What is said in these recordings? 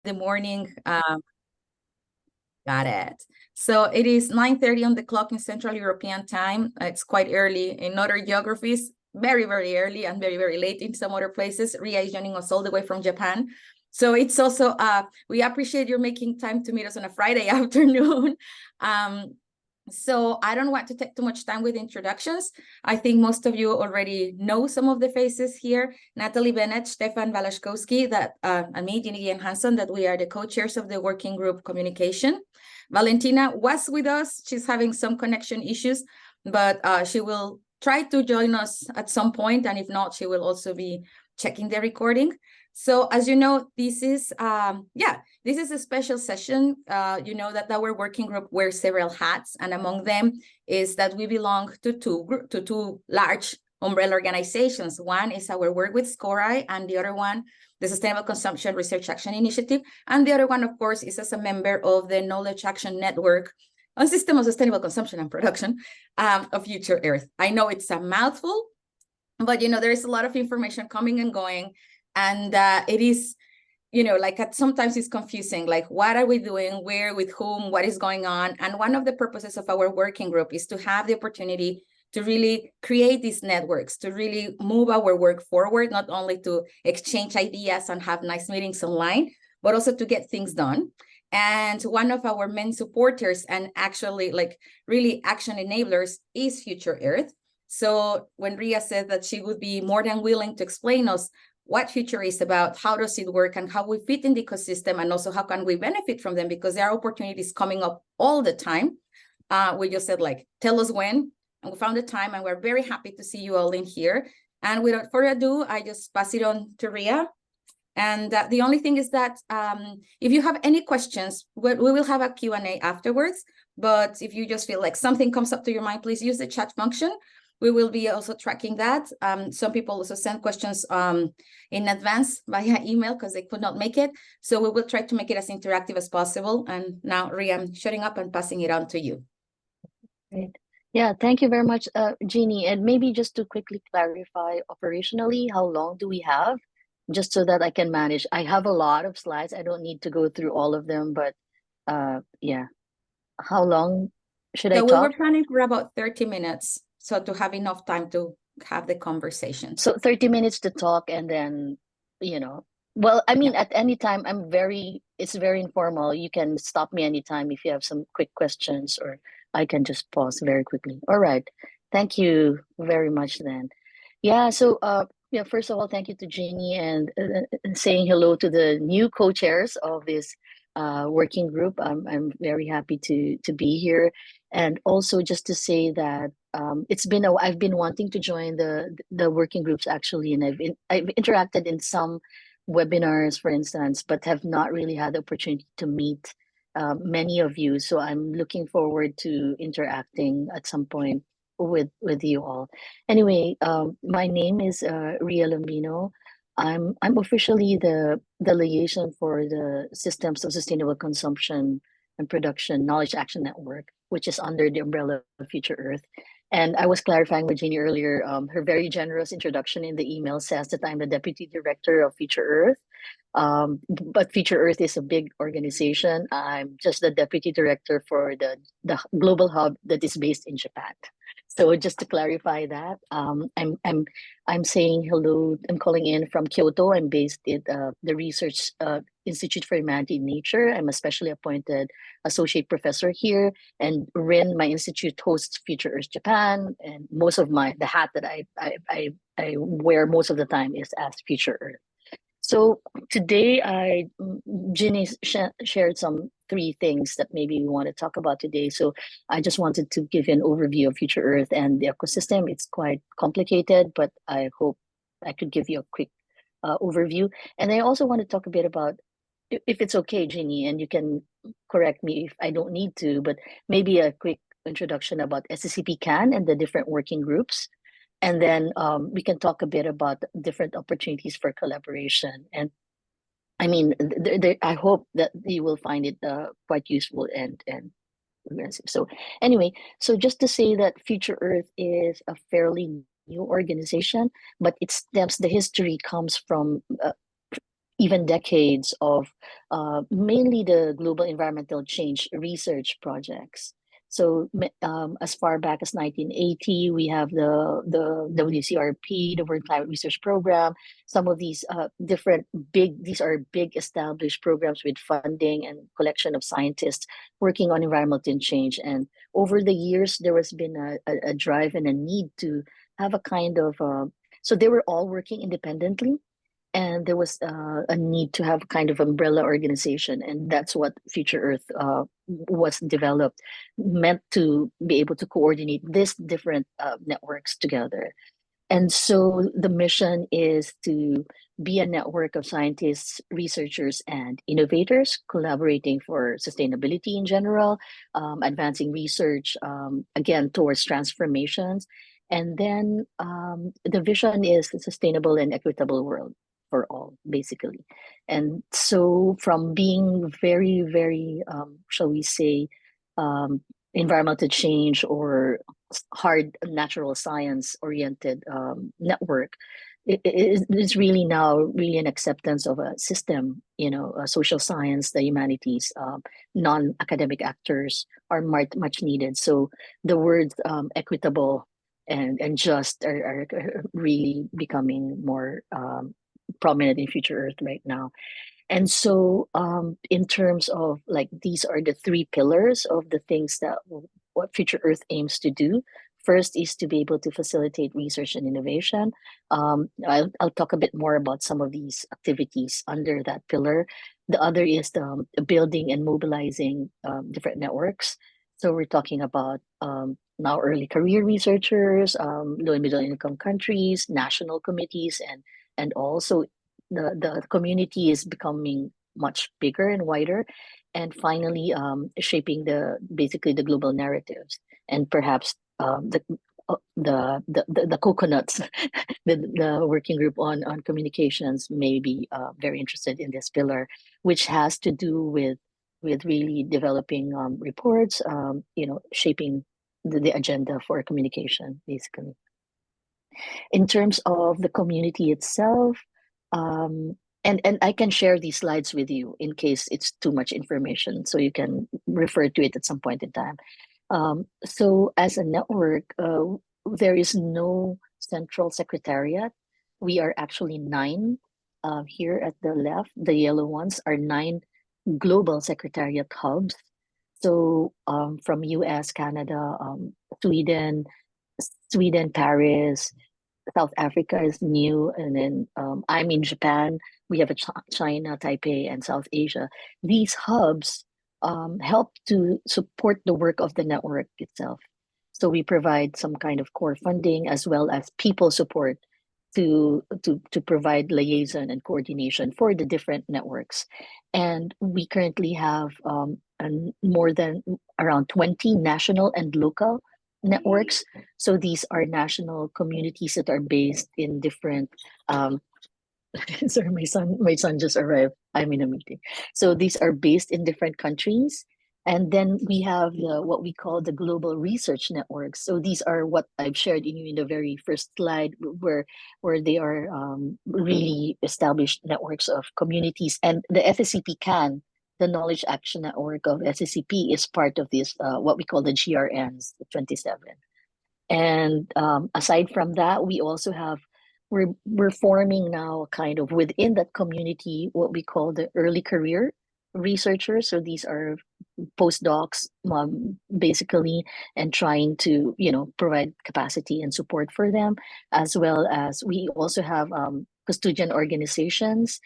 the morning. Got it. So it is 9:30 on the clock in Central European time. It's quite early in other geographies, very, very early and very, very late in some other places. Ria is joining us all the way from Japan. So it's also, we appreciate you making time to meet us on a Friday afternoon. So I don't want to take too much time with introductions. I think most of you already know some of the faces here. Natalie Bennett, Stefan Walashkowski, and me, Ginny Hansen, that we are the co-chairs of the working group communication. Valentina was with us. She's having some connection issues, but she will try to join us at some point. And if not, she will also be checking the recording. So as you know, this is a special session. You know that our working group wears several hats, and among them is that we belong to two large umbrella organizations. One is our work with SCORI, and the other one, the Sustainable Consumption Research Action Initiative. And the other one, of course, is as a member of the Knowledge Action Network on System of Sustainable Consumption and Production of Future Earth. I know it's a mouthful, but you know, there is a lot of information coming and going. And it is, you know, like sometimes it's confusing, like what are we doing, where, with whom, what is going on? And one of the purposes of our working group is to have the opportunity to really create these networks, to really move our work forward, not only to exchange ideas and have nice meetings online, but also to get things done. And one of our main supporters and actually like really action enablers is Future Earth. So when Ria said that she would be more than willing to explain us what Future is about, how does it work, and how we fit in the ecosystem, and also how can we benefit from them, because there are opportunities coming up all the time. We just said, like, tell us when, and we found the time, and we're very happy to see you all in here. And without further ado, I just pass it on to Ria. And the only thing is that if you have any questions, we will have a Q&A afterwards. But if you just feel like something comes up to your mind, please use the chat function. We will be also tracking that. Some people also send questions in advance via email because they could not make it. So we will try to make it as interactive as possible. And now, Ria, I'm shutting up and passing it on to you. Great. Yeah, thank you very much, Jeannie. And maybe just to quickly clarify operationally, how long do we have? Just so that I can manage. I have a lot of slides. I don't need to go through all of them, but yeah. How long should I talk? We were planning for about 30 minutes. So to have enough time to have the conversation. So 30 minutes to talk, and then, you know, well, I mean, at any time, it's very informal. You can stop me anytime if you have some quick questions, or I can just pause very quickly. All right. Thank you very much then. Yeah, so yeah, first of all, thank you to Jeannie, and saying hello to the new co-chairs of this working group. I'm very happy to be here. And also just to say that I've been wanting to join the working groups actually, and I've interacted in some webinars, for instance, but have not really had the opportunity to meet many of you. So I'm looking forward to interacting at some point with you all. Anyway, my name is Ria Lambino. I'm officially the liaison for the Systems of Sustainable Consumption and Production Knowledge Action Network, which is under the umbrella of Future Earth. And I was clarifying with Jeannie earlier, her very generous introduction in the email says that I'm the Deputy Director of Future Earth. But Future Earth is a big organization. I'm just the Deputy Director for the global hub that is based in Japan. So just to clarify that, I'm saying hello. I'm calling in from Kyoto. I'm based at the Research Institute for Humanity and Nature. I'm a specially appointed associate professor here, and RIN, my institute, hosts Future Earth Japan. And most of the hat that I wear most of the time is as Future Earth. So today, Ginny shared some 3 things that maybe we want to talk about today. So I just wanted to give you an overview of Future Earth and the ecosystem. It's quite complicated, but I hope I could give you a quick overview. And I also want to talk a bit about, if it's okay, Ginny, and you can correct me if I don't need to, but maybe a quick introduction about SSCP CAN and the different working groups. And then we can talk a bit about different opportunities for collaboration. And I mean, I hope that you will find it quite useful and progressive. So anyway, so just to say that Future Earth is a fairly new organization, but the history comes from even decades of mainly the global environmental change research projects. So as far back as 1980, we have the WCRP, the World Climate Research Program. Some of these these are big established programs with funding and collection of scientists working on environmental change. And over the years, there has been a drive and a need to have a kind of, so they were all working independently, and there was a need to have kind of umbrella organization, and that's what Future Earth was developed, meant to be able to coordinate these different networks together. And so the mission is to be a network of scientists, researchers, and innovators collaborating for sustainability in general, advancing research, again, towards transformations. And then the vision is a sustainable and equitable world for all, basically. And so from being very, very, shall we say, environmental change or hard natural science oriented network, it's really now really an acceptance of a system, social science, the humanities, non-academic actors are much needed. So the words equitable and just are really becoming more prominent in Future Earth right now. And so in terms of like, these are the three pillars of the things that what Future Earth aims to do. First is to be able to facilitate research and innovation. I'll talk a bit more about some of these activities under that pillar. The other is the building and mobilizing different networks. So we're talking about now early career researchers, low and middle income countries, national committees, and also the community is becoming much bigger and wider. And finally, shaping basically the global narratives, and perhaps the coconuts, the working group on communications may be very interested in this pillar, which has to do with really developing reports, shaping the agenda for communication, basically. In terms of the community itself, and I can share these slides with you in case it's too much information, so you can refer to it at some point in time. So as a network, there is no central secretariat. We are actually 9 here at the left. The yellow ones are 9 global secretariat hubs. So from US, Canada, Sweden, Paris, South Africa is new, and then I'm in Japan. We have a China, Taipei, and South Asia. These hubs help to support the work of the network itself. So we provide some kind of core funding as well as people support to provide liaison and coordination for the different networks. And we currently have more than around 20 national and local networks. So these are national communities that are based in different sorry, my son just arrived. I'm in a meeting. So these are based in different countries. And then we have what we call the global research networks. So these are what I've shared in the very first slide, where they are really established networks of communities. And the SSCP CAN, the Knowledge Action Network of SSCP, is part of this, what we call the GRNs, the 27. And aside from that, we also have, we're forming now kind of within that community what we call the early career researchers. So these are postdocs, basically, and trying to provide capacity and support for them, as well as we also have custodian organizations.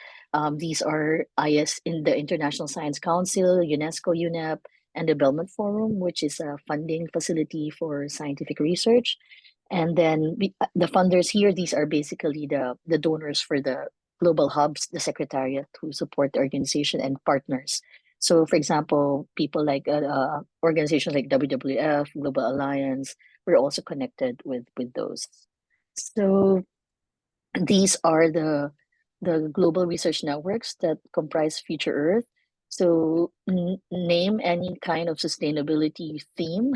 These are IS in the International Science Council, UNESCO, UNEP, and the Belmont Forum, which is a funding facility for scientific research. And then the funders here, these are basically the donors for the global hubs, the Secretariat, who support the organization, and partners. So for example, people like organizations like WWF, Global Alliance, we're also connected with those. So these are the global research networks that comprise Future Earth. So name any kind of sustainability theme.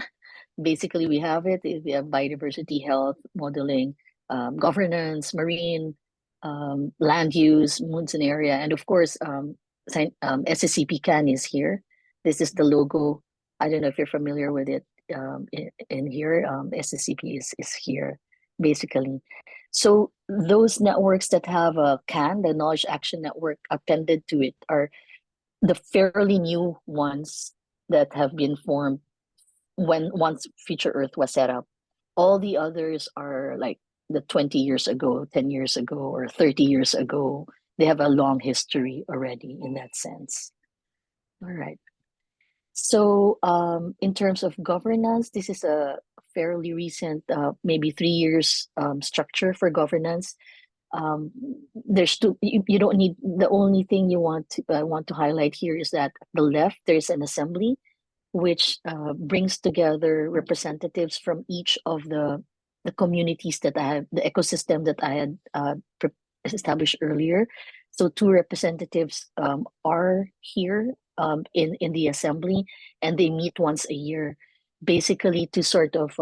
Basically, we have it. We have biodiversity, health, modeling, governance, marine, land use, moods and area, and of course, SSCP CAN is here. This is the logo. I don't know if you're familiar with it. In here, SSCP is here, basically. So those networks that have a CAN, the Knowledge Action Network, appended to it are the fairly new ones that have been formed once Future Earth was set up. All the others are like the 20 years ago, 10 years ago, or 30 years ago. They have a long history already in that sense. All right. So in terms of governance, this is a fairly recent, maybe 3 years structure for governance. There's you don't need, the only thing you want to highlight here is that at the left, there's an assembly which brings together representatives from each of the communities that I have, the ecosystem that I had established earlier. So 2 representatives are here in the assembly, and they meet once a year, basically to sort of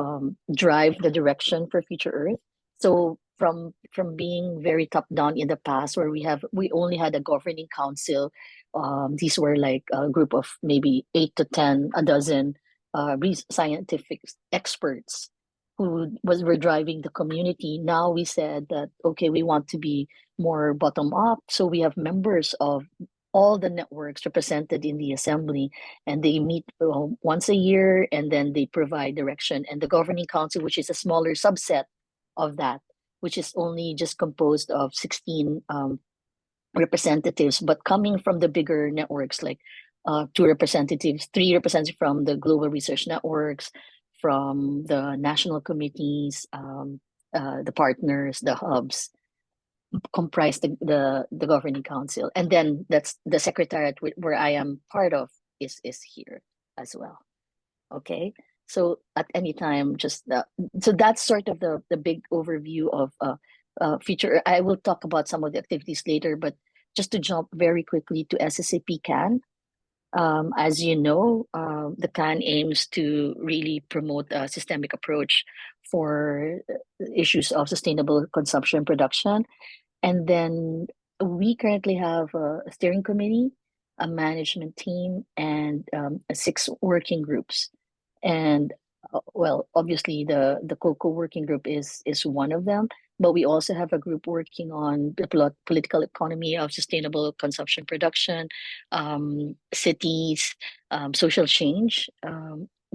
drive the direction for Future Earth. So from being very top down in the past, where we only had a governing council. These were like a group of maybe 8 to 10, a dozen scientific experts who were driving the community. Now we said that, okay, we want to be more bottom up. So we have members of all the networks represented in the assembly, and they meet once a year, and then they provide direction. And the governing council, which is a smaller subset of that, which is only just composed of 16 representatives, but coming from the bigger networks, like 2 representatives, 3 representatives from the global research networks, from the national committees, the partners, the hubs, comprise the governing council. And then that's the secretariat where I am part of is here as well. Okay, so at any time, just so that's sort of the big overview of Future. I will talk about some of the activities later, but just to jump very quickly to SSCP CAN. As you know, the CAN aims to really promote a systemic approach for issues of sustainable consumption production. And then we currently have a steering committee, a management team, and 6 working groups. And well, obviously the CoCo working group is one of them, but we also have a group working on the political economy of sustainable consumption production, cities, social change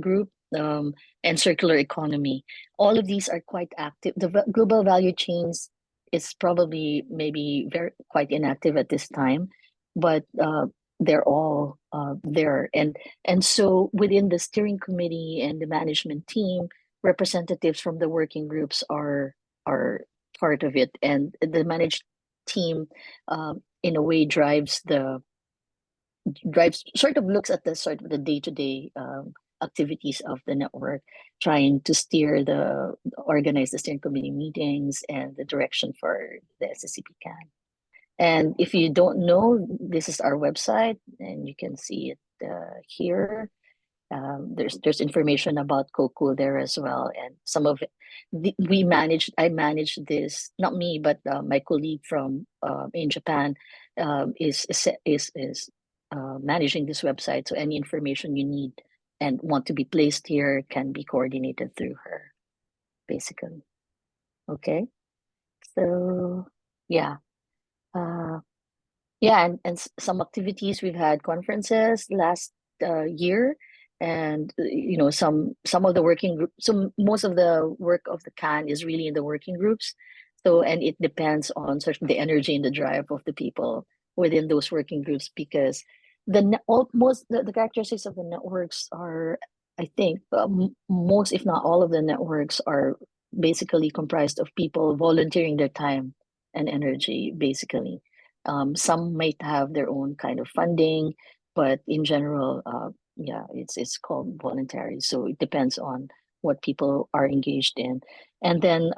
group, and circular economy. All of these are quite active. The global value chains is probably maybe quite inactive at this time, but they're all there. And so within the steering committee and the management team, representatives from the working groups are part of it. And the managed team in a way drives sort of looks at the sort of the day-to-day activities of the network, trying to organize the steering committee meetings and the direction for the SSCP CAN. And if you don't know, this is our website, and you can see it here. There's information about CoCo there as well, and some of it I manage this, not me, but my colleague from in Japan is managing this website. So any information you need and want to be placed here can be coordinated through her, basically. Okay, so yeah. And some activities. We've had conferences last year, and you know, some of the working group. So most of the work of the CAN is really in the working groups. So, and it depends on sort of the energy and the drive of the people within those working groups, because the characteristics of the networks are, I think, most, if not all of the networks are basically comprised of people volunteering their time and energy, basically. Some might have their own kind of funding, but in general, it's called voluntary. So it depends on what people are engaged in. And then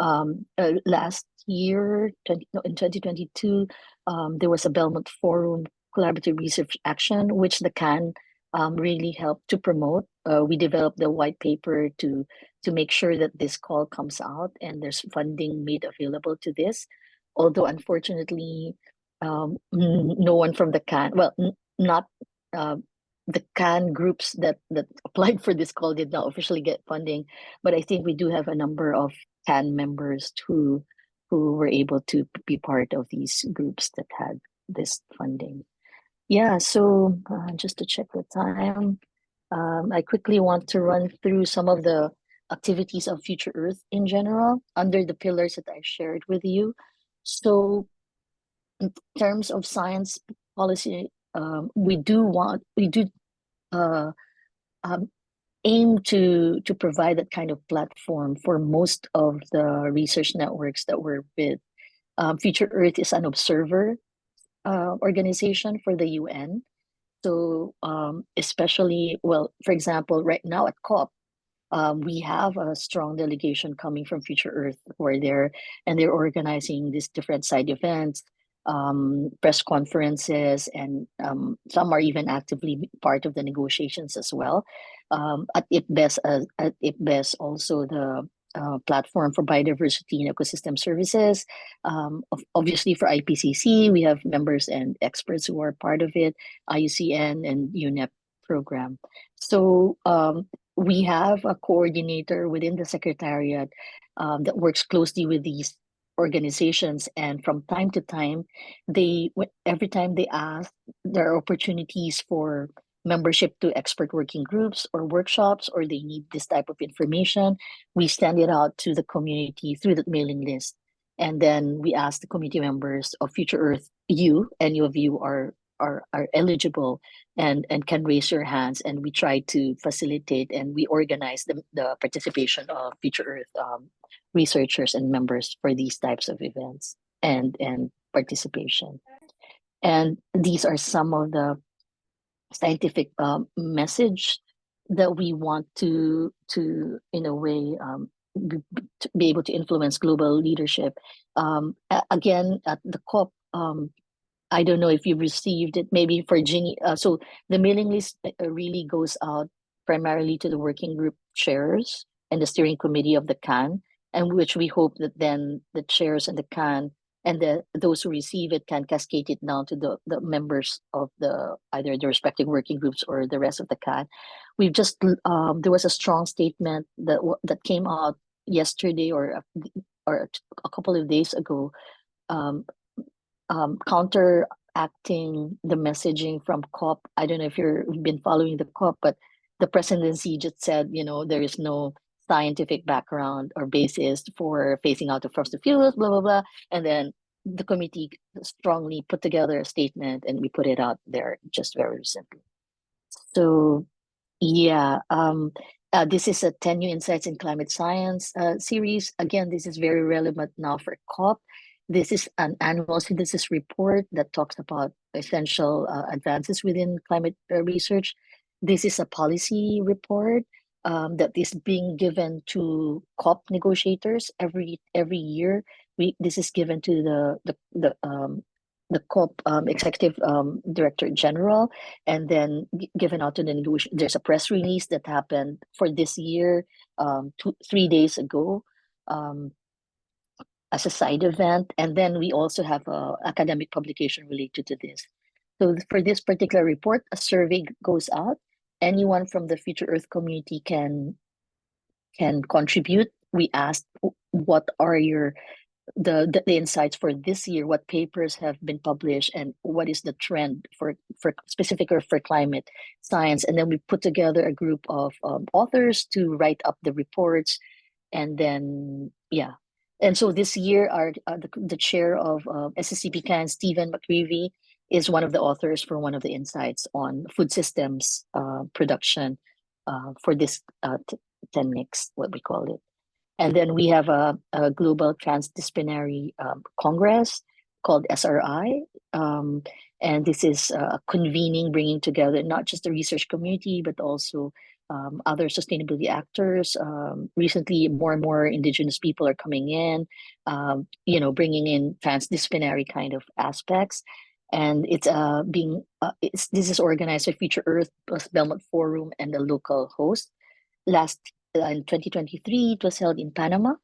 last year, in 2022, there was a Belmont Forum Collaborative Research Action, which the CAN really helped to promote. We developed the white paper to make sure that this call comes out and there's funding made available to this. although unfortunately, no one from the CAN, well, not the CAN groups that applied for this call did not officially get funding, but I think we do have a number of CAN members who were able to be part of these groups that had this funding. Yeah, so just to check the time, I quickly want to run through some of the activities of Future Earth in general under the pillars that I shared with you. So in terms of science policy, we do uh, um, aim to provide that kind of platform for most of the research networks that we're with. Future Earth is an observer organization for the UN. So especially, well, for example, right now at COP, we have a strong delegation coming from Future Earth where they're organizing these different side events, press conferences, and some are even actively part of the negotiations as well. At IPBES also the platform for biodiversity and ecosystem services. Obviously for IPCC, we have members and experts who are part of it, IUCN and UNEP program. So we have a coordinator within the Secretariat that works closely with these organizations, and from time to time, every time they ask, there are opportunities for membership to expert working groups or workshops, or they need this type of information. We send it out to the community through the mailing list, and then we ask the community members of Future Earth, any of you are eligible and can raise your hands, and we try to facilitate and we organize the participation of Future Earth researchers and members for these types of events and participation. And these are some of the scientific message that we want to in a way be able to influence global leadership. Again, at the COP, I don't know if you've received it, maybe for Ginny. So the mailing list really goes out primarily to the working group chairs and the steering committee of the CAN, and which we hope that then the chairs and the CAN and those who receive it can cascade it down to the members of either the respective working groups or the rest of the CAN. We've just, there was a strong statement that came out yesterday or a couple of days ago, counteracting the messaging from COP. I don't know if you've been following the COP, but the presidency just said, there is no scientific background or basis for phasing out of fossil fuels, blah, blah, blah. And then the committee strongly put together a statement and we put it out there just very recently. So yeah, this is a 10 New Insights in Climate Science series. Again, this is very relevant now for COP. This is an annual synthesis report that talks about essential advances within climate research. This is a policy report that is being given to COP negotiators every year. This is given to the COP executive director general, and then given out to the negotiators. There's a press release that happened for this year 3 days ago as a side event, and then we also have a academic publication related to this. So for this particular report, a survey goes out. Anyone from the Future Earth community can contribute. We asked what are the insights for this year, what papers have been published, and what is the trend for specific or for climate science. And then we put together a group of authors to write up the reports. And then, yeah. And so this year, the chair of SSCP CAN, Stephen McCreevy, is one of the authors for one of the insights on food systems production for this 10 mix, what we call it. And then we have a global transdisciplinary congress called SRI. And this is convening, bringing together not just the research community, but also other sustainability actors. Recently, more and more indigenous people are coming in, bringing in transdisciplinary kind of aspects. And it's this is organized by Future Earth plus Belmont Forum and the local host. In 2023, it was held in Panama,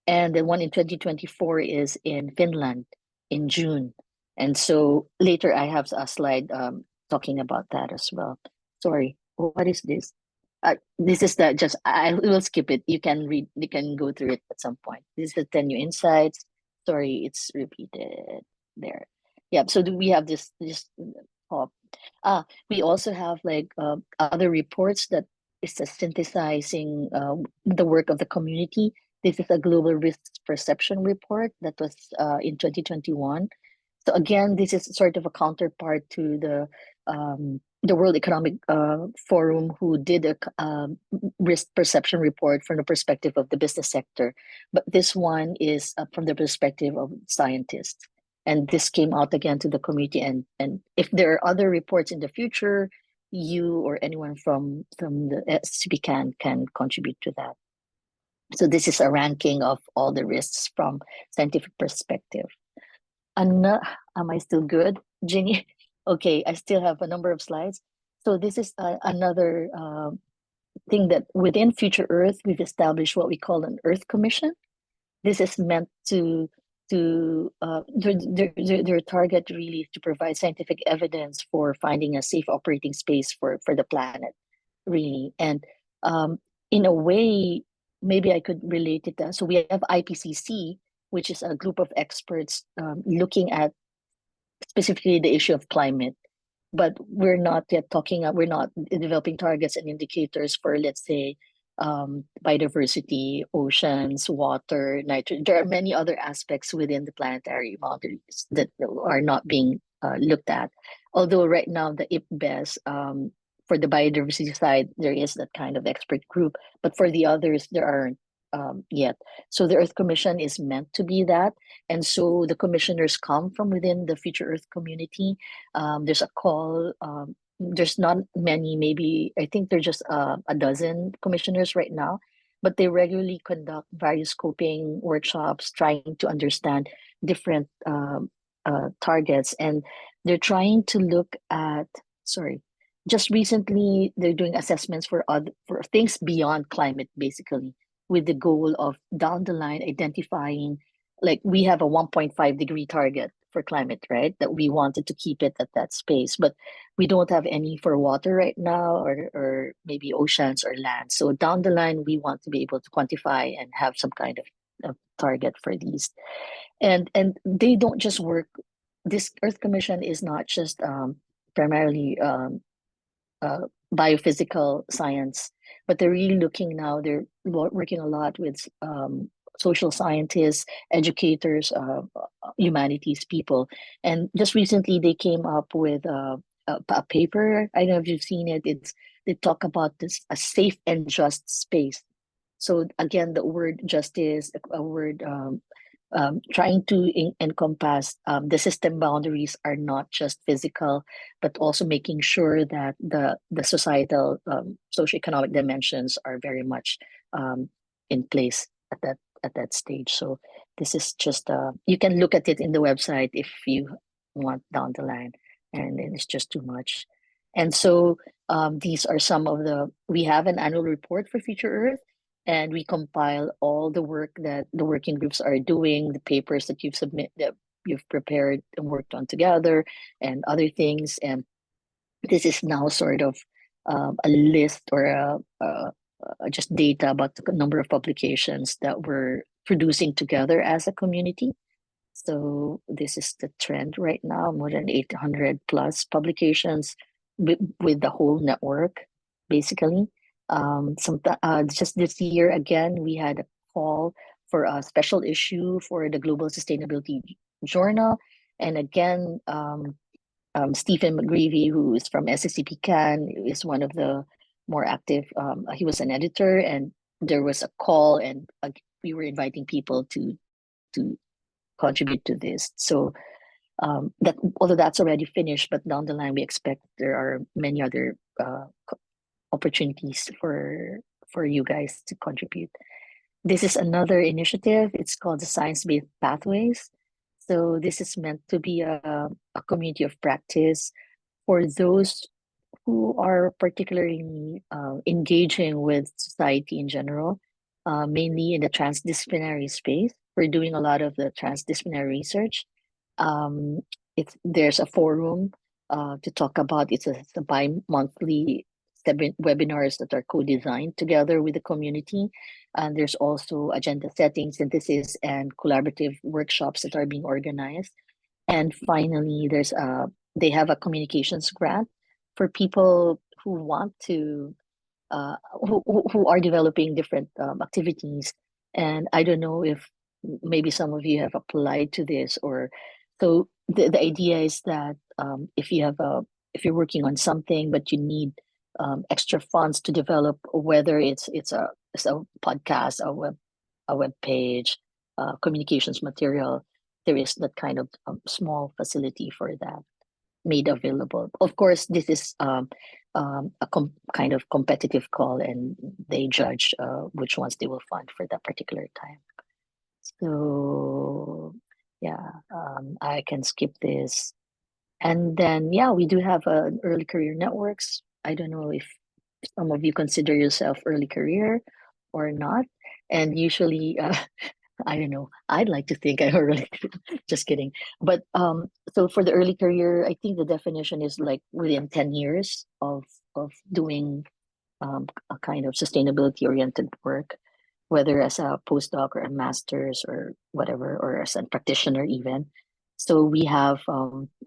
and the one in 2024 is in Finland. in June. And so later I have a slide talking about that as well. Sorry, what is this? This is the just I will skip it. You can read, you can go through it at some point. This is the 10 new insights. Sorry, it's repeated there. Yeah, so do we have this top? We also have like other reports that is synthesizing the work of the community. This is a global risk perception report that was in 2021. So again, this is sort of a counterpart to the World Economic Forum, who did a risk perception report from the perspective of the business sector. But this one is from the perspective of scientists. And this came out again to the community. And if there are other reports in the future, you or anyone from the SCP can contribute to that. So this is a ranking of all the risks from scientific perspective. Am I still good, Ginny? Okay, I still have a number of slides. So this is another thing that within Future Earth, we've established what we call an Earth Commission. This is meant to their target really is to provide scientific evidence for finding a safe operating space for the planet, really. And in a way, maybe I could relate it to, so we have IPCC, which is a group of experts looking at specifically the issue of climate, but we're not yet talking, we're not developing targets and indicators for, let's say, biodiversity, oceans, water, nitrogen. There are many other aspects within the planetary boundaries that are not being looked at. Although right now the IPBES, for the biodiversity side, there is that kind of expert group, but for the others, there aren't yet. So the Earth Commission is meant to be that. And so the commissioners come from within the Future Earth community. There's a call, there's not many, maybe, I think there's just a dozen commissioners right now, but they regularly conduct various scoping workshops, trying to understand different targets. And they're trying to look at, just recently, they're doing assessments for things beyond climate, basically, with the goal of down the line identifying, like we have a 1.5 degree target for climate, right? That we wanted to keep it at that space, but we don't have any for water right now, or maybe oceans or land. So down the line, we want to be able to quantify and have some kind of target for these. And they don't just work, this Earth Commission is not just primarily biophysical science, but they're really looking now, they're working a lot with social scientists, educators, humanities people. And just recently they came up with a paper, I don't know if you've seen it, they talk about this, a safe and just space. So again, the word justice, a word trying to encompass the system boundaries are not just physical, but also making sure that the societal socioeconomic dimensions are very much in place at that stage. So this is just you can look at it in the website if you want down the line, and it's just too much. And so these are some of we have an annual report for Future Earth, and we compile all the work that the working groups are doing, the papers that you've prepared and worked on together, and other things. And this is now sort of a list or just data about the number of publications that we're producing together as a community. So this is the trend right now, more than 800 plus publications with the whole network, basically. Just this year, again, we had a call for a special issue for the Global Sustainability Journal. And again, Stephen McGreevy, who is from SSCP Can, is one of the more active. He was an editor, and there was a call, and we were inviting people to contribute to this. So that, although that's already finished, but down the line we expect there are many other opportunities for you guys to contribute. This is another initiative. It's called the Science-Based Pathways. So this is meant to be a community of practice for those who are particularly engaging with society in general, mainly in the transdisciplinary space. We're doing a lot of the transdisciplinary research. there's a forum to talk about. It's a bi-monthly webinars that are co-designed together with the community. And there's also agenda setting, synthesis, and collaborative workshops that are being organized. And finally, they have a communications grant for people who want to who are developing different activities. And I don't know if maybe some of you have applied to this, or so the idea is that if you're working on something but you need extra funds to develop, whether it's a podcast, a web page, communications material, there is that kind of small facility for that made available. Of course, this is a kind of competitive call, and they judge which ones they will fund for that particular time. So yeah, I can skip this. And then, yeah, we do have early career networks. I don't know if some of you consider yourself early career or not. And usually, I don't know, I'd like to think I'm early, just kidding. But so for the early career, I think the definition is like within 10 years of doing a kind of sustainability oriented work, whether as a postdoc or a master's or whatever, or as a practitioner even. So we have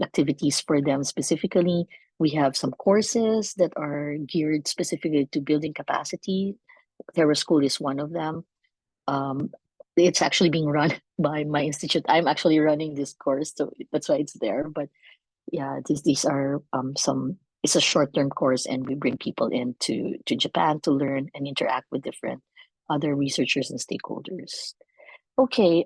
activities for them specifically. We have some courses that are geared specifically to building capacity. Terra School is one of them. It's actually being run by my institute. I'm actually running this course, so that's why it's there. But yeah, these are it's a short-term course, and we bring people into Japan to learn and interact with different other researchers and stakeholders. Okay,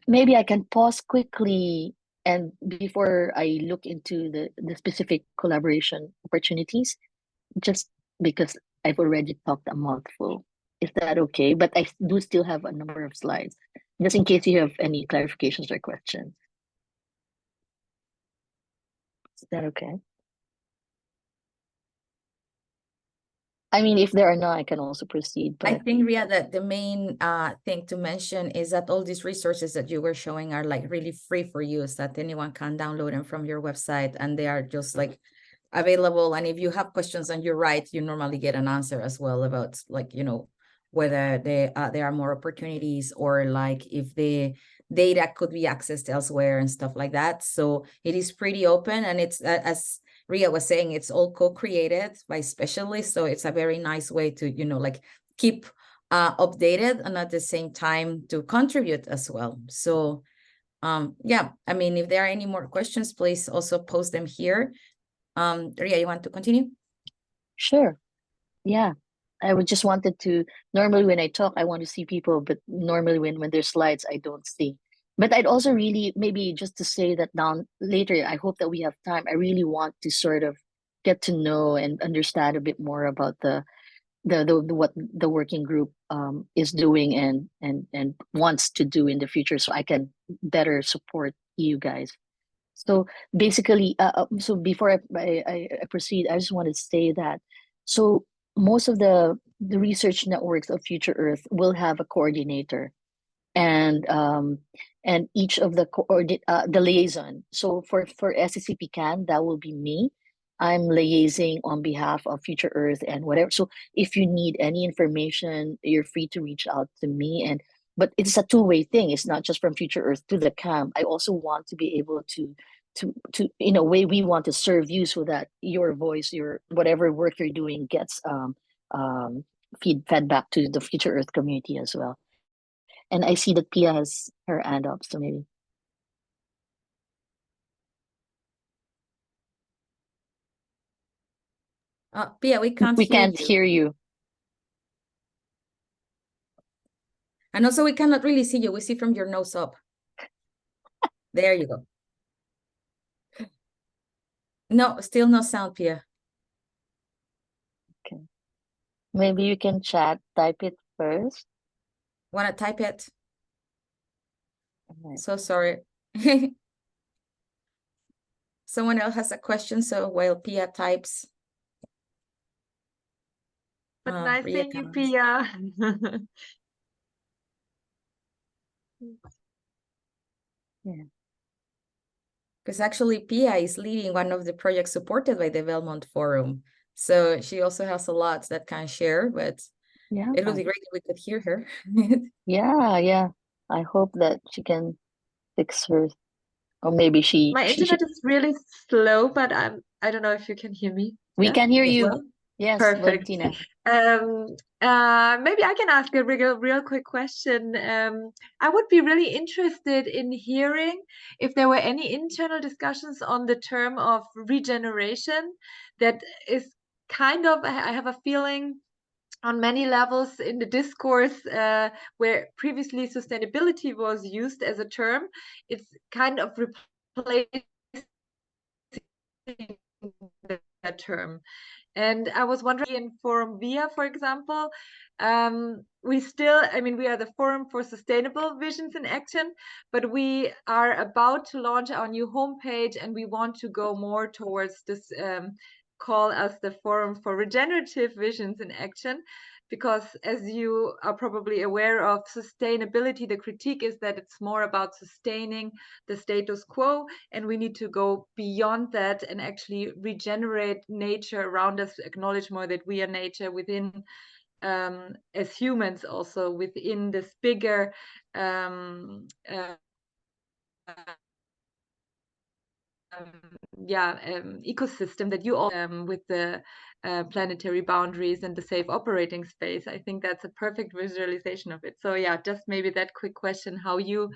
maybe I can pause quickly, and before I look into the specific collaboration opportunities, just because I've already talked a mouthful. Is that okay? But I do still have a number of slides, just in case you have any clarifications or questions. Is that okay? I mean, if there are none, I can also proceed. But I think, Ria, that the main thing to mention is that all these resources that you were showing are like really free for use, that anyone can download them from your website, and they are just like available. And if you have questions and you're right, you normally get an answer as well about, like, you know, whether there are more opportunities, or like if the data could be accessed elsewhere and stuff like that. So it is pretty open, and it's as Ria was saying, it's all co-created by specialists. So it's a very nice way to, you know, like keep updated, and at the same time to contribute as well. So yeah, I mean, if there are any more questions, please also post them here. Ria, you want to continue? Sure. Yeah. I would just wanted to, normally when I talk, I want to see people, but normally when there's slides, I don't see. But I'd also really, maybe just to say that down later, I hope that we have time. I really want to sort of get to know and understand a bit more about what the working group is doing and wants to do in the future, so I can better support you guys. So basically, so before I proceed, I just want to say that, so most of the research networks of Future Earth will have a coordinator, and each of the liaison. So for SSCP CAN, that will be me. I'm liaising on behalf of Future Earth and whatever. So if you need any information, you're free to reach out to me. But it's a two-way thing. It's not just from Future Earth to the CAM. I also want to be able to in a way, we want to serve you so that your voice, your whatever work you're doing gets fed back to the Future Earth community as well. And I see that Pia has her hand up, so maybe. Pia, we can't hear you. And also, we cannot really see you. We see from your nose up. There you go. No, still no sound, Pia. Okay. Maybe you can type it first. Want to type it? Right. So sorry. Someone else has a question, so while Pia types. But nice seeing you, Because actually Pia is leading one of the projects supported by the Belmont Forum. So she also has a lot that can share, but it would be great if we could hear her. Yeah. I hope that she can fix her, or maybe My internet is really slow, but I don't know if you can hear me. We can hear you. Well? Yes, Perfect. Valentina. Maybe I can ask a real quick question. I would be really interested in hearing if there were any internal discussions on the term of regeneration that is kind of, I have a feeling, on many levels in the discourse where previously sustainability was used as a term, it's kind of replacing that term. And I was wondering, in Forum Via, for example, we are the Forum for Sustainable Visions in Action, but we are about to launch our new homepage, and we want to go more towards this call us the Forum for Regenerative Visions in Action, because as you are probably aware of sustainability, the critique is that it's more about sustaining the status quo, and we need to go beyond that and actually regenerate nature around us, acknowledge more that we are nature within, as humans, also within this bigger ecosystem that you all with the planetary boundaries and the safe operating space. I think that's a perfect visualization of it. So yeah, just maybe that quick question, how you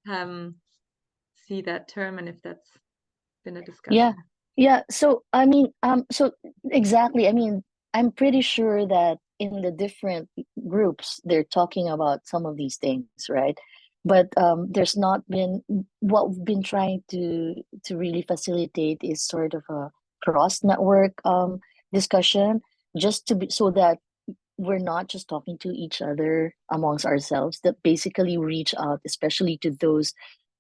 see that term, and if that's been a discussion. Yeah. So I mean, so exactly. I mean, I'm pretty sure that in the different groups they're talking about some of these things, right? But there's not been, what we've been trying to really facilitate is sort of a cross network discussion, just to be, so that we're not just talking to each other amongst ourselves, that basically reach out, especially to those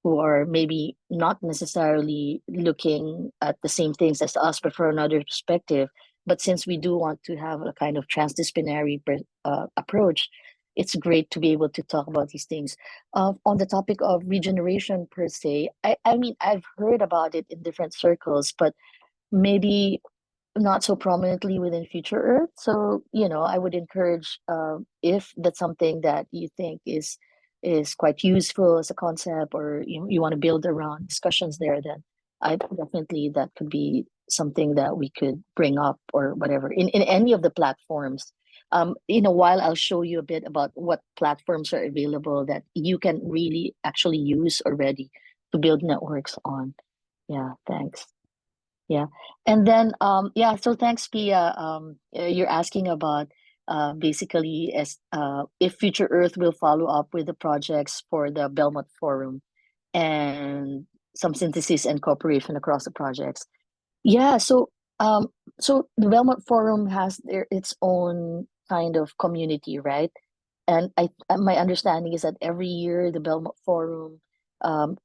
who are maybe not necessarily looking at the same things as us, but from another perspective. But since we do want to have a kind of transdisciplinary approach, it's great to be able to talk about these things. On the topic of regeneration per se, I mean, I've heard about it in different circles, but maybe not so prominently within Future Earth. So, I would encourage, if that's something that you think is quite useful as a concept, or you want to build around discussions there, then I definitely, that could be something that we could bring up or whatever in any of the platforms. In a while, I'll show you a bit about what platforms are available that you can really actually use already to build networks on. Yeah, thanks. Yeah. And then so thanks, Pia. You're asking about basically as if Future Earth will follow up with the projects for the Belmont Forum and some synthesis and cooperation across the projects. Yeah, so the Belmont Forum has its own kind of community, right? And my understanding is that every year the Belmont Forum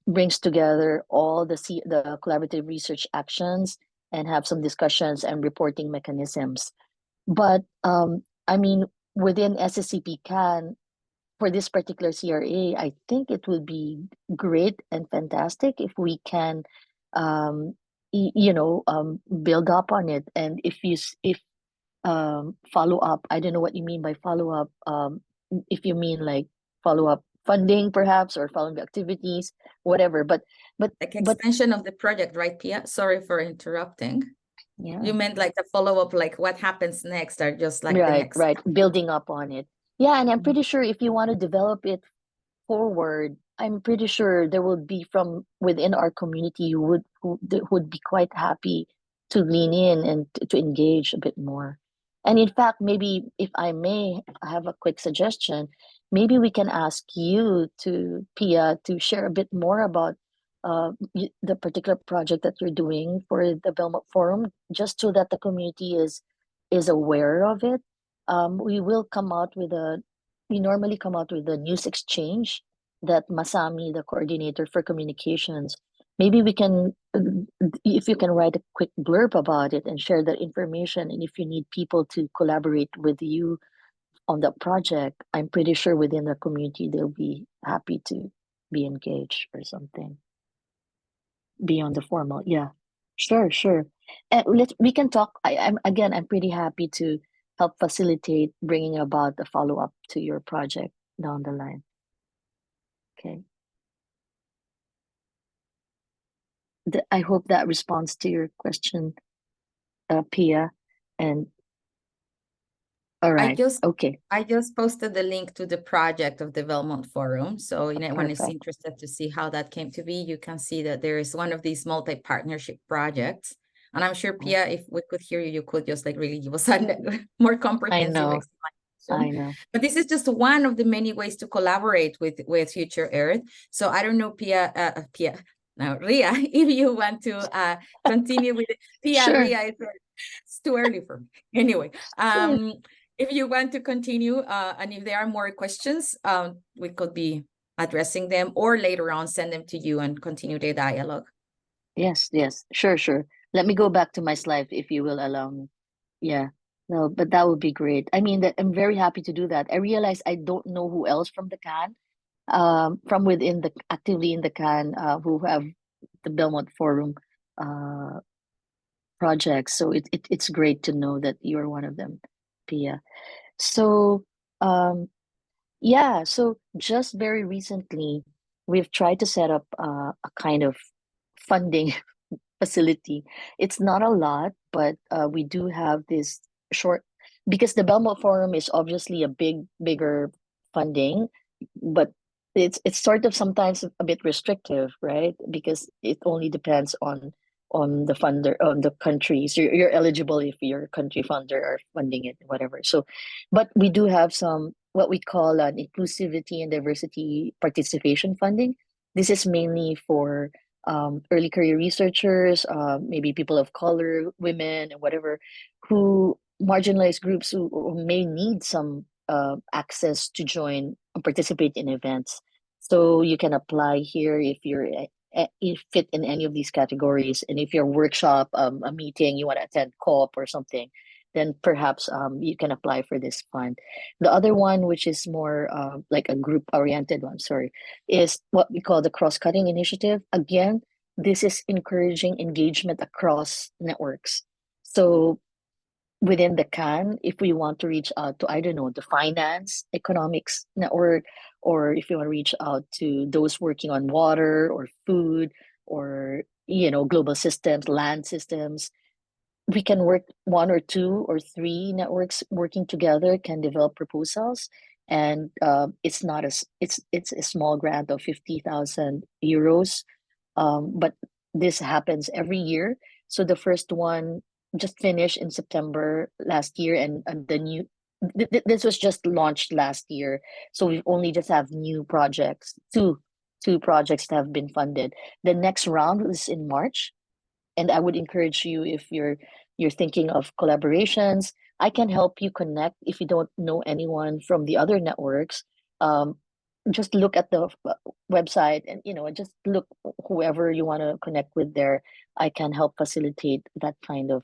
brings together all the collaborative research actions and have some discussions and reporting mechanisms. But I mean, within SSCP can, for this particular CRA, I think it would be great and fantastic if we can, build up on it. And if follow up, I don't know what you mean by follow up. If you mean like follow up funding, perhaps, or following the activities, whatever. But like extension of the project, right, Pia? Sorry for interrupting. Yeah. You meant like a follow-up, like what happens next, or just like the next right, building up on it. Yeah, and I'm pretty sure if you want to develop it forward, I'm pretty sure there will be from within our community who would be quite happy to lean in and to engage a bit more. And in fact, maybe if I may have a quick suggestion, maybe we can ask you to, Pia, to share a bit more about the particular project that you're doing for the Belmont Forum, just so that the community is aware of it. We normally come out with a news exchange that Masami, the coordinator for communications, maybe we can, if you can write a quick blurb about it and share that information. And if you need people to collaborate with you on the project, I'm pretty sure within the community, they'll be happy to be engaged or something. beyond the formal. Yeah, sure, sure. And we can talk. I'm pretty happy to help facilitate bringing about the follow-up to your project down the line. Okay. I hope that responds to your question, Pia. And all right, okay, I just posted the link to the project of the Belmont Forum. So anyone is perfect. interested to see how that came to be, you can see that there is one of these multi-partnership projects. And I'm sure, Pia, if we could hear you, you could just like really give us a more comprehensive I explanation. know. But this is just one of the many ways to collaborate with Future Earth. So I don't know, Pia, now Ria, if you want to continue with it. Pia, Sure. Ria, it's too early for me. Anyway, Sure. if you want to continue, and if there are more questions, we could be addressing them, or later on send them to you and continue the dialogue. Yes, sure. Let me go back to my slide if you will allow me. Yeah, no, but that would be great. I mean, I'm very happy to do that. I realize I don't know who else from the CAN, from within the actively in the CAN, who have the Belmont Forum projects. So it's great to know that you're one of them, Pia. So yeah, so just very recently, we've tried to set up a kind of funding facility. It's not a lot, but we do have this short, because the Belmont Forum is obviously a bigger funding, but it's sort of sometimes a bit restrictive, right? Because it only depends on the funder, on the countries. You're eligible if your country funder are funding it, whatever. So, but we do have some what we call an inclusivity and diversity participation funding. This is mainly for early career researchers, maybe people of color, women, and whatever, who marginalized groups who may need some access to join and participate in events. So you can apply here if you fit in any of these categories, and if your workshop, a meeting, you want to attend co-op or something, then perhaps you can apply for this fund. The other one, which is more like a group-oriented one, sorry, is what we call the cross-cutting initiative. Again, this is encouraging engagement across networks. So within the CAN, if we want to reach out to, I don't know, the finance, economics network, or if you want to reach out to those working on water or food or, global systems, land systems, we can work one or two or three networks working together can develop proposals, and it's not as it's a small grant of 50,000 euros, but this happens every year. So the first one just finished in September last year, and the new this was just launched last year, so we only just have new projects, two projects that have been funded. The next round is in March, and I would encourage you, if you're thinking of collaborations, I can help you connect if you don't know anyone from the other networks. Just look at the website, and just look whoever you want to connect with there. I can help facilitate that kind of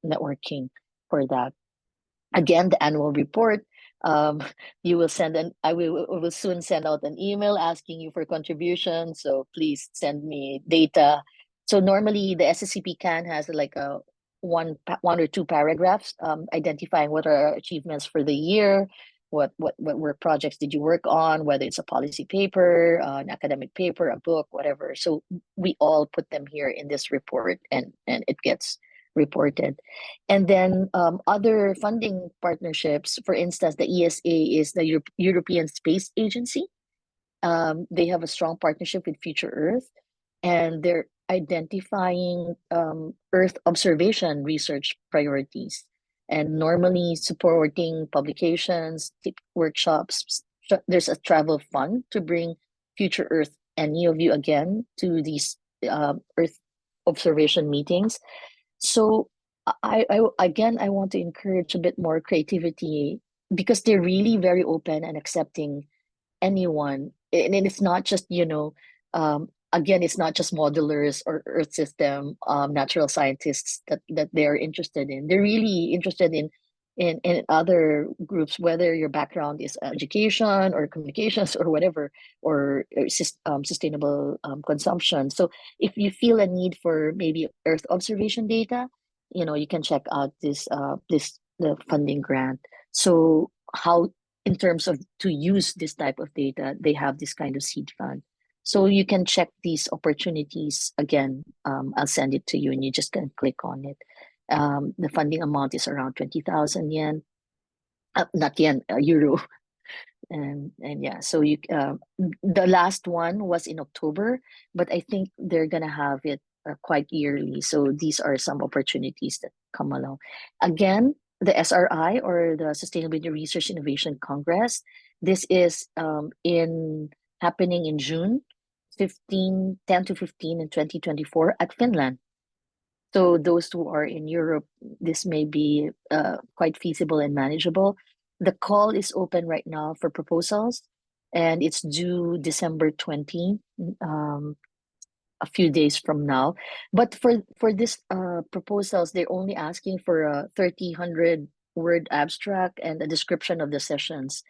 networking for that. Again, the annual report, you will I will soon send out an email asking you for contributions, so please send me data. So normally the SSCP CAN has like a one or two paragraphs identifying what are our achievements for the year, what work projects did you work on, whether it's a policy paper, an academic paper, a book, whatever. So we all put them here in this report, and it gets reported. And then other funding partnerships, for instance, the ESA is the European Space Agency. They have a strong partnership with Future Earth, and they're identifying Earth observation research priorities, and normally supporting publications, workshops. There's a travel fund to bring Future Earth, any of you again, to these Earth observation meetings. So I again, I want to encourage a bit more creativity, because they're really very open and accepting anyone. And it's not just, again, it's not just modelers or earth system natural scientists that they're interested in. They're really interested in in other groups, whether your background is education or communications or whatever, or sustainable consumption. So if you feel a need for maybe Earth observation data, you can check out the funding grant. So how, in terms of to use this type of data, they have this kind of seed fund. So you can check these opportunities again. I'll send it to you, and you just can click on it. The funding amount is around 20,000 yen, not yen, euro. And yeah, so the last one was in October, but I think they're gonna have it quite yearly. So these are some opportunities that come along. Again, the SRI, or the Sustainability Research Innovation Congress, this is happening in June 10 to 15 in 2024 at Finland. So those who are in Europe, this may be quite feasible and manageable. The call is open right now for proposals, and it's due December 20, a few days from now. But for this proposals, they're only asking for a 300 word abstract and a description of the sessions.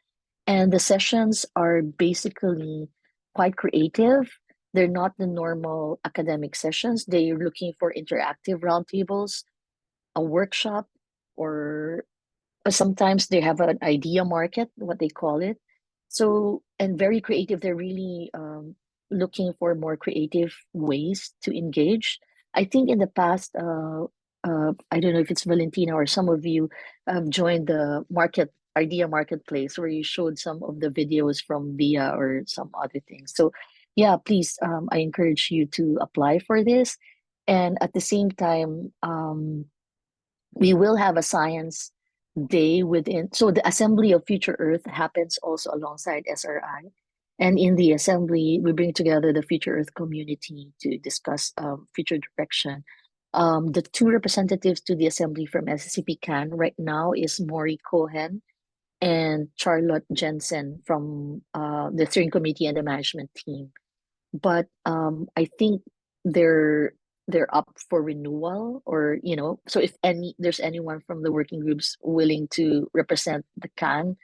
And the sessions are basically quite creative. They're not the normal academic sessions. They're looking for interactive roundtables, a workshop, or sometimes they have an idea market, what they call it. So, and very creative. They're really looking for more creative ways to engage. I think in the past, I don't know if it's Valentina or some of you have joined the idea marketplace, where you showed some of the videos from VIA or some other things. So yeah, please, I encourage you to apply for this. And at the same time, we will have a science day so the Assembly of Future Earth happens also alongside SRI. And in the assembly, we bring together the Future Earth community to discuss future direction. The two representatives to the assembly from SSCP Can right now is Maury Cohen and Charlotte Jensen from the steering committee and the management team. But I think they're up for renewal, or so if there's anyone from the working groups willing to represent the Can,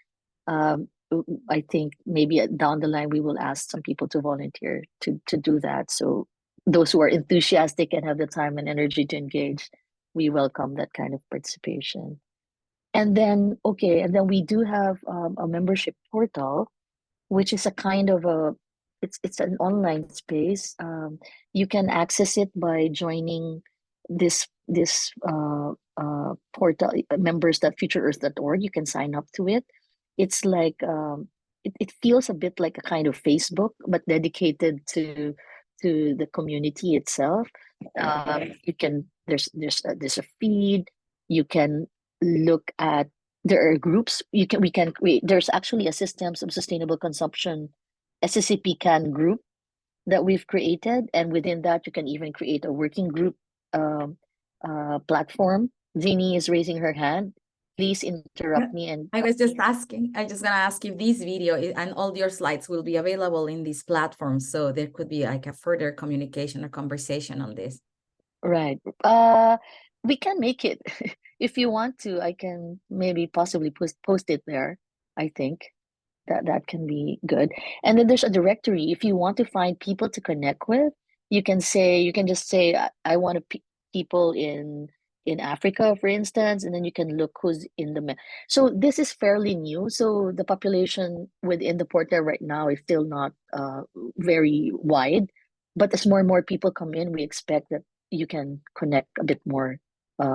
I think maybe down the line we will ask some people to volunteer to do that. So those who are enthusiastic and have the time and energy to engage, we welcome that kind of participation. And then we do have a membership portal, which is a kind of it's an online space. You can access it by joining this portal, members.futureearth.org. You can sign up to it. It's like it feels a bit like a kind of Facebook, but dedicated to the community itself. You can there's a feed. You can look at, there are groups we can create. There's actually a Systems of Sustainable Consumption SSCP Can group that we've created, and within that you can even create a working group platform. Jeannie is raising her hand. Please interrupt me. And I was just gonna ask if this video and all your slides will be available in this platform, so there could be like a further communication or conversation on this. Right. We can make it. If you want to, I can maybe possibly post it there. I think that can be good. And then there's a directory. If you want to find people to connect with, you can just say, I want people in Africa, for instance, and then you can look who's in the so this is fairly new. So the population within the portal right now is still not very wide, but as more and more people come in, we expect that you can connect a bit more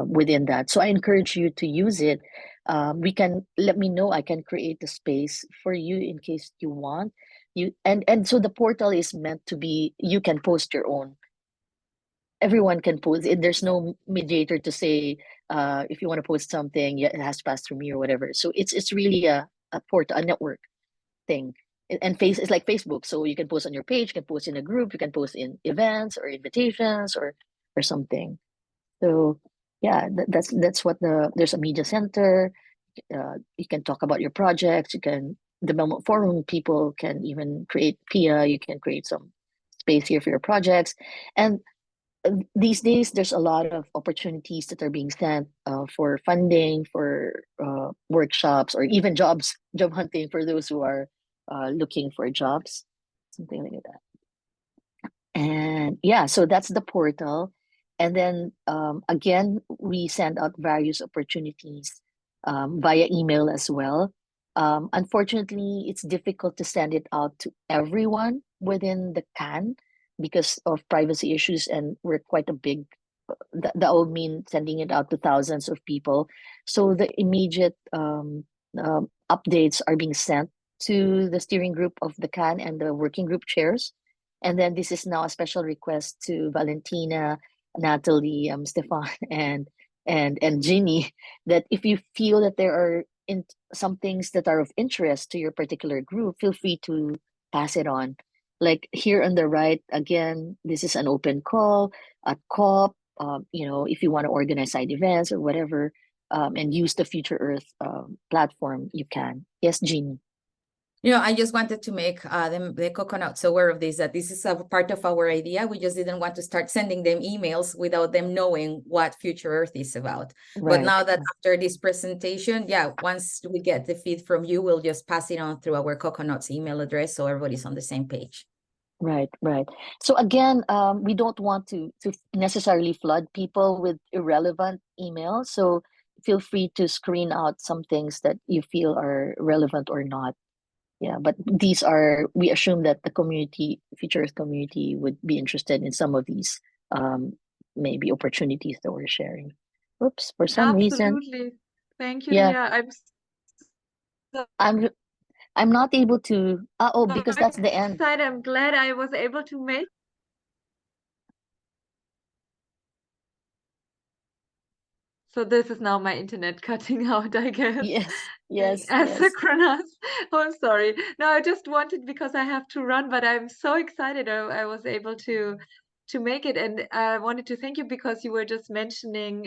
within that. So I encourage you to use it. We can, let me know, I can create the space for you in case you want. And so the portal is meant to be, you can post your own. Everyone can post it. There's no mediator to say if you want to post something, yeah, it has to pass through me or whatever. So it's really a portal, a network thing. And it's like Facebook. So you can post on your page, you can post in a group, you can post in events or invitations or something. So yeah, that's what there's a media center. You can talk about your projects. You can, the Belmont Forum people can even create PIA. You can create some space here for your projects. And these days there's a lot of opportunities that are being sent for funding, for workshops, or even job hunting for those who are looking for jobs, something like that. And yeah, so that's the portal. And then again, we send out various opportunities via email as well. Unfortunately, it's difficult to send it out to everyone within the CAN because of privacy issues, and we're quite a big, that would mean sending it out to thousands of people. So the immediate updates are being sent to the steering group of the CAN and the working group chairs. And then this is now a special request to Valentina, Natalie, Stefan, and Ginny, that if you feel that there are some things that are of interest to your particular group, feel free to pass it on. Like here on the right, again, this is an open call at COP. If you want to organize side events or whatever, and use the Future Earth platform, you can. Yes, Jeannie. I just wanted to make the coconuts aware of this, that this is a part of our idea. We just didn't want to start sending them emails without them knowing what Future Earth is about. Right. But now that after this presentation, once we get the feed from you, we'll just pass it on through our coconuts email address so everybody's on the same page. Right. So again, we don't want to necessarily flood people with irrelevant emails. So feel free to screen out some things that you feel are relevant or not. Yeah, but these are, we assume that the community, Future Earth community, would be interested in some of these maybe opportunities that we're sharing. Oops, for some reason. Absolutely. Thank you, Yeah. Leah. I'm not able to. Because that's the end. I'm glad I was able to make. So this is now my internet cutting out, I guess. Yes. Asynchronous. Oh, I'm sorry. No, I just wanted, because I have to run, but I'm so excited I was able to make it. And I wanted to thank you because you were just mentioning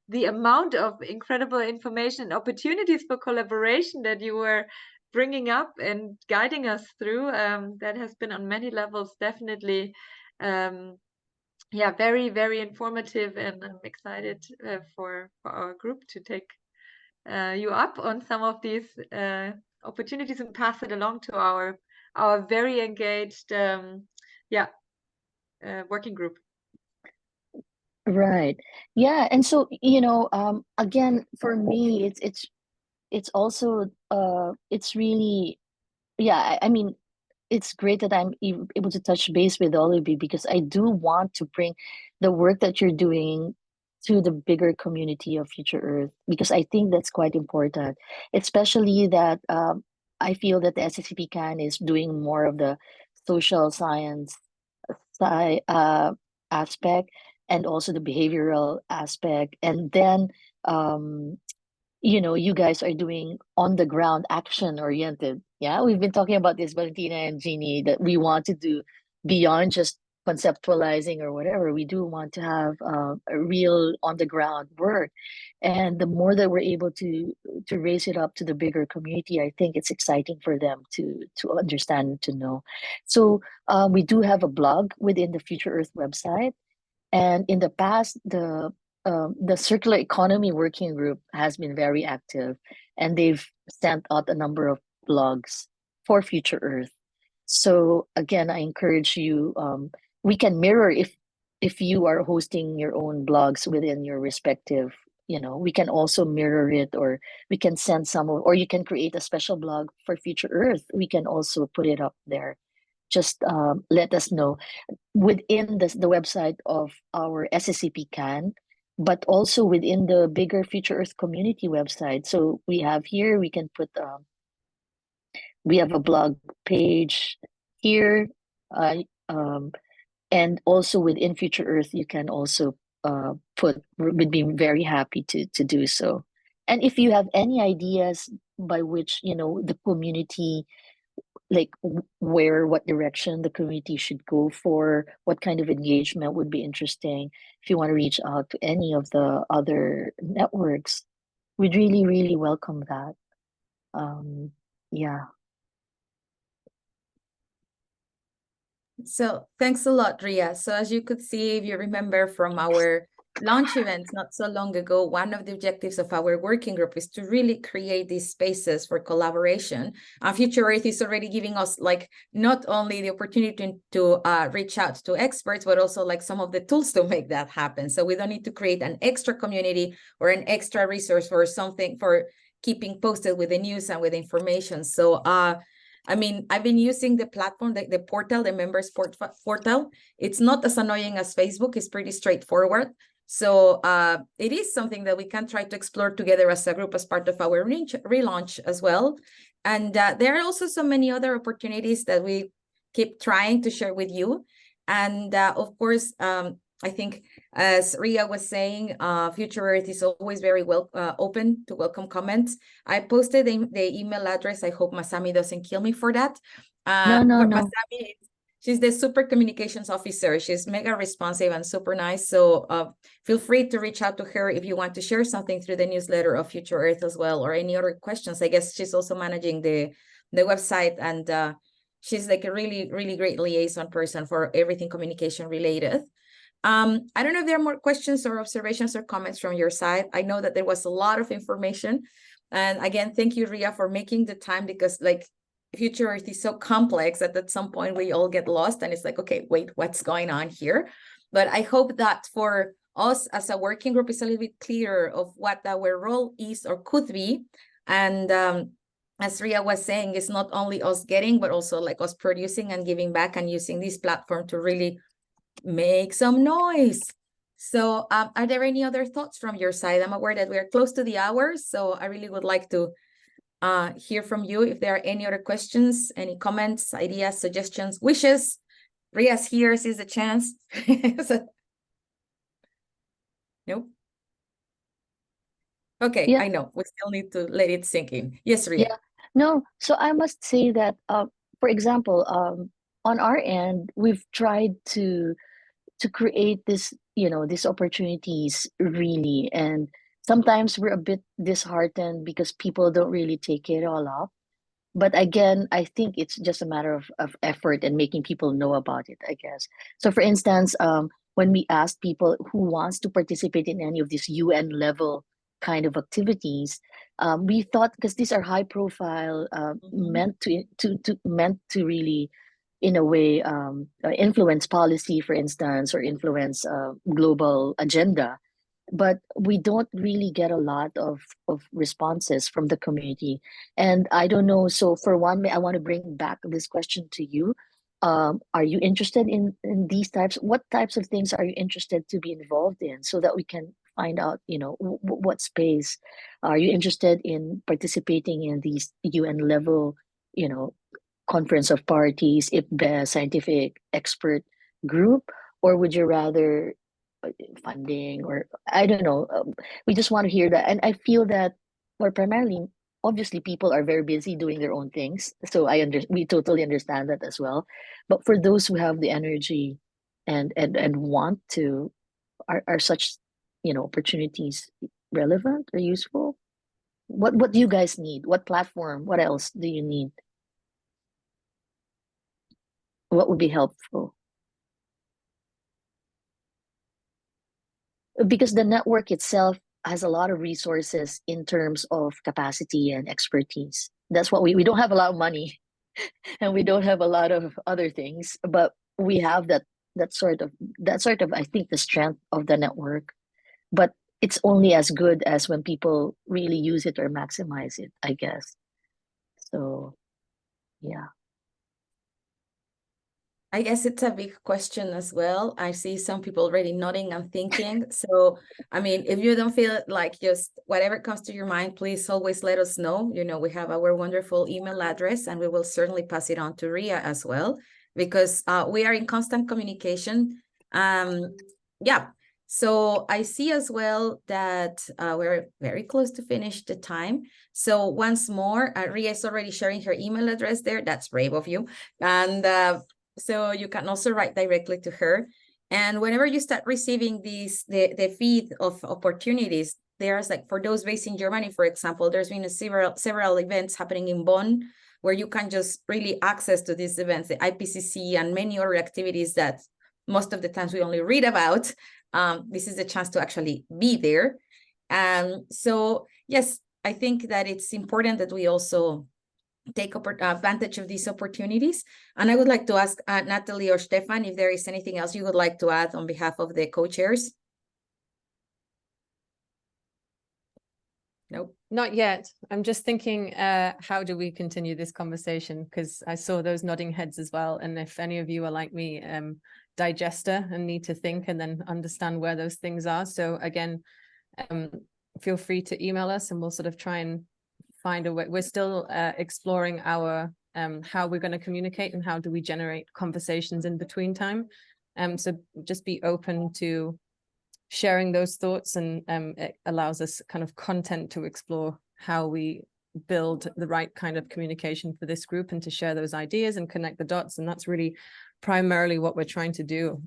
the amount of incredible information and opportunities for collaboration that you were bringing up and guiding us through. That has been on many levels, definitely. Very, very informative, and I'm excited for our group to take you up on some of these opportunities and pass it along to our very engaged working group. Right. Yeah. And so, again, for me, it's also it's really, I mean, it's great that I'm able to touch base with all of you, because I do want to bring the work that you're doing to the bigger community of Future Earth, because I think that's quite important, especially that I feel that the SSCP CAN is doing more of the social science aspect, and also the behavioral aspect. And then you guys are doing on the ground action oriented. Yeah, we've been talking about this, Valentina and Jeannie, that we want to do beyond just conceptualizing or whatever. We do want to have a real on the ground work. And the more that we're able to raise it up to the bigger community, I think it's exciting for them to understand and to know. So we do have a blog within the Future Earth website. And in the past, the Circular Economy Working Group has been very active, and they've sent out a number of blogs for Future Earth. So again, I encourage you, we can mirror if you are hosting your own blogs within your respective, we can also mirror it, or we can send or you can create a special blog for Future Earth. We can also put it up there. Just let us know within the website of our SSCP CAN, but also within the bigger Future Earth community website. So we have here, we can put, we have a blog page here, and also within Future Earth, you can also we'd be very happy to do so. And if you have any ideas by which, the community, like what direction the community should go for, what kind of engagement would be interesting, if you want to reach out to any of the other networks, we'd really, really welcome that. Yeah. So thanks a lot, Ria. So as you could see, if you remember from our launch events not so long ago, one of the objectives of our working group is to really create these spaces for collaboration. Future Earth is already giving us like not only the opportunity to reach out to experts, but also like some of the tools to make that happen. So we don't need to create an extra community or an extra resource for something for keeping posted with the news and with information. So I mean, I've been using the platform, the portal, the members portal. It's not as annoying as Facebook. It's pretty straightforward. So it is something that we can try to explore together as a group as part of our relaunch as well. And there are also so many other opportunities that we keep trying to share with you. And of course, I think, as Ria was saying, Future Earth is always very open to welcome comments. I posted the email address. I hope Masami doesn't kill me for that. No. Masami, she's the super communications officer. She's mega responsive and super nice. So feel free to reach out to her if you want to share something through the newsletter of Future Earth as well, or any other questions. I guess she's also managing the website, and she's like a really, really great liaison person for everything communication related. I don't know if there are more questions or observations or comments from your side. I know that there was a lot of information. And again, thank you, Ria, for making the time, because like Future Earth is so complex that at some point we all get lost and it's like, okay, wait, what's going on here? But I hope that for us as a working group, it's a little bit clearer of what our role is or could be. And as Ria was saying, it's not only us getting, but also like us producing and giving back and using this platform to really make some noise. So are there any other thoughts from your side? I'm aware that we are close to the hour, so I really would like to hear from you if there are any other questions, any comments, ideas, suggestions, wishes. Ria's here, sees a chance. So, nope. Okay, Yeah. I know. We still need to let it sink in. Yes, Ria. Yeah. No, so I must say that, for example, on our end, we've tried to create this, these opportunities really, and sometimes we're a bit disheartened because people don't really take it all up. But again, I think it's just a matter of effort and making people know about it, I guess. So for instance, when we asked people who wants to participate in any of these UN level kind of activities, we thought, because these are high profile, meant to really, in a way, influence policy, for instance, or influence global agenda. But we don't really get a lot of responses from the community. And I don't know, so for one, I want to bring back this question to you. Are you interested in these types? What types of things are you interested to be involved in, so that we can find out, what space? Are you interested in participating in these UN level, conference of parties, IPBES, scientific expert group, or would you rather funding, or I don't know? We just want to hear that, and I feel that, or primarily, obviously, people are very busy doing their own things, so we totally understand that as well. But for those who have the energy and want to, are such, opportunities relevant or useful? What do you guys need? What platform? What else do you need? What would be helpful? Because the network itself has a lot of resources in terms of capacity and expertise. That's what we don't have a lot of money and we don't have a lot of other things, but we have that sort of I think the strength of the network. But it's only as good as when people really use it or maximize it, I guess. So yeah. I guess it's a big question as well. I see some people already nodding and thinking. So, I mean, if you don't feel like just whatever comes to your mind, please always let us know. We have our wonderful email address, and we will certainly pass it on to Ria as well, because we are in constant communication. Yeah. So I see as well that we're very close to finish the time. So once more, Ria is already sharing her email address there. That's brave of you. And so you can also write directly to her. And whenever you start receiving the feed of opportunities, there's like, for those based in Germany, for example, there's been several events happening in Bonn where you can just really access to these events, the IPCC and many other activities that most of the times we only read about. This is a chance to actually be there. So yes, I think that it's important that we also take advantage of these opportunities. And I would like to ask Natalie or Stefan if there is anything else you would like to add on behalf of the co-chairs. Nope. Not yet. I'm just thinking, how do we continue this conversation? Because I saw those nodding heads as well. And if any of you are like me, digester and need to think and then understand where those things are. So again, feel free to email us and we'll sort of try and find a way. We're still exploring our how we're going to communicate and how do we generate conversations in between time. So just be open to sharing those thoughts, and it allows us kind of content to explore how we build the right kind of communication for this group and to share those ideas and connect the dots. And that's really primarily what we're trying to do,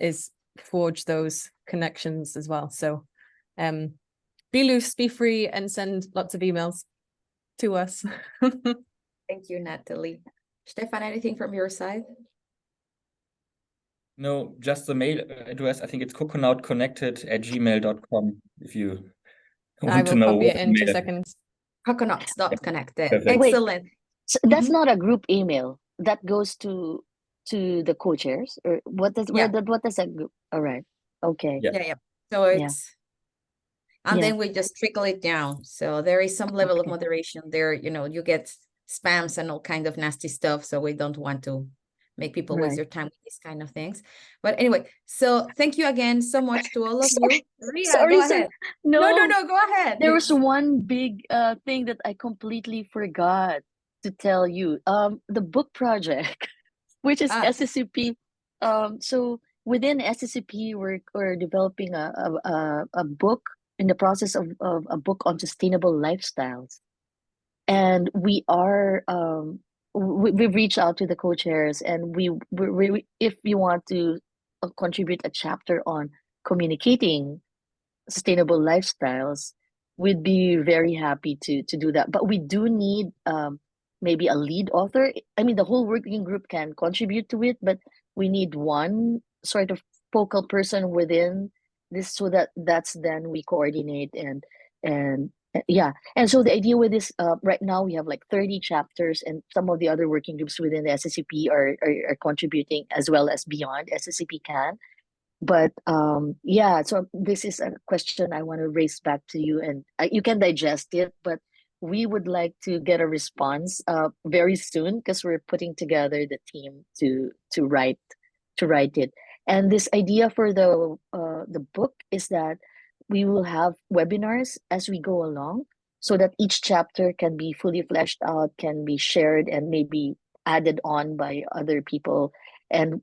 is forge those connections as well. So be loose, be free, and send lots of emails to us. Thank you, Natalie. Stefan, anything from your side? No, just the mail address. I think it's coconutsconnected@gmail.com if you I want to will know. copy it in 2 seconds. Coconuts.connected. Perfect. Excellent. So that's not a group email. That goes to the co-chairs, or what does Yeah. what does that group? All right. Okay. Yeah. Yeah. So it's and Yeah. then we just trickle it down. So there is some level of Okay. moderation there. You know, you get spams and all kind of nasty stuff. So we don't want to make people waste Right. their time with these kind of things. But anyway, so thank you again so much to all of you. Ria, Sorry, go sorry. ahead. No, No, go ahead. there was one big thing that I completely forgot to tell you. The book project, which is SSCP. So within SSCP, we're developing a book, in the process of a book on sustainable lifestyles, and we are we've reached out to the co-chairs, and we if you want to contribute a chapter on communicating sustainable lifestyles, we'd be very happy to do that. But we do need maybe a lead author. I mean, the whole working group can contribute to it, but we need one sort of focal person within this, so that's then we coordinate and yeah. And so the idea with this, right now we have like 30 chapters, and some of the other working groups within the SSCP are contributing, as well as beyond SSCP can. But yeah, so this is a question I want to raise back to you, and you can digest it, but we would like to get a response very soon, because we're putting together the team to write it. And this idea for the book is that we will have webinars as we go along, so that each chapter can be fully fleshed out, can be shared, and maybe added on by other people. And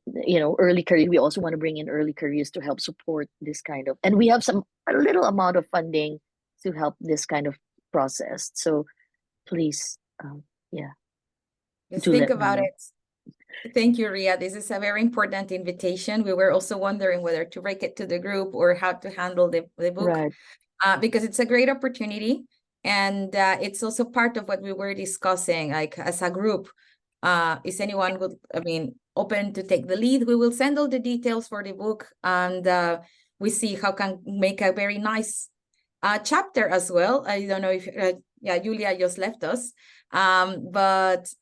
early career, we also want to bring in early careers to help support this kind of, and we have a little amount of funding to help this kind of process. So please, Just do think let me about know. it. Thank you, Ria. This is a very important invitation. We were also wondering whether to break it to the group or how to handle the book, Right. Because it's a great opportunity. And it's also part of what we were discussing, like as a group. Is anyone open to take the lead? We will send all the details for the book, and we see how can make a very nice chapter as well. I don't know if Julia just left us, but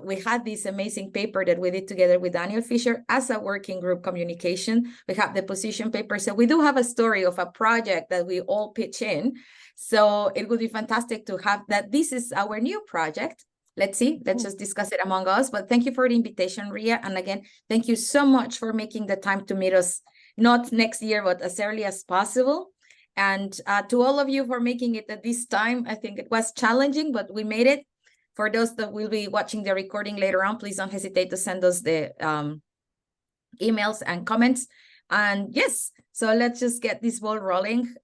we had this amazing paper that we did together with Daniel Fisher as a working group communication. We have the position paper, so we do have a story of a project that we all pitch in. So it would be fantastic to have that. This is our new project. Let's see, let's just discuss it among us. But thank you for the invitation, Ria. And again, thank you so much for making the time to meet us, not next year, but as early as possible. And to all of you for making it at this time. I think it was challenging, but we made it. For those that will be watching the recording later on, please don't hesitate to send us the emails and comments. And yes, so let's just get this ball rolling.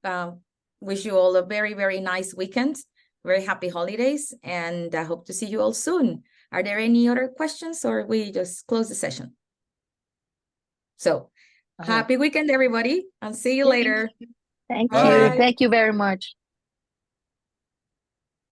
Wish you all a very, very nice weekend. Very happy holidays, and I hope to see you all soon. Are there any other questions, or we just close the session? So happy weekend, everybody, and see you later. Thank Bye. you. Thank you very much.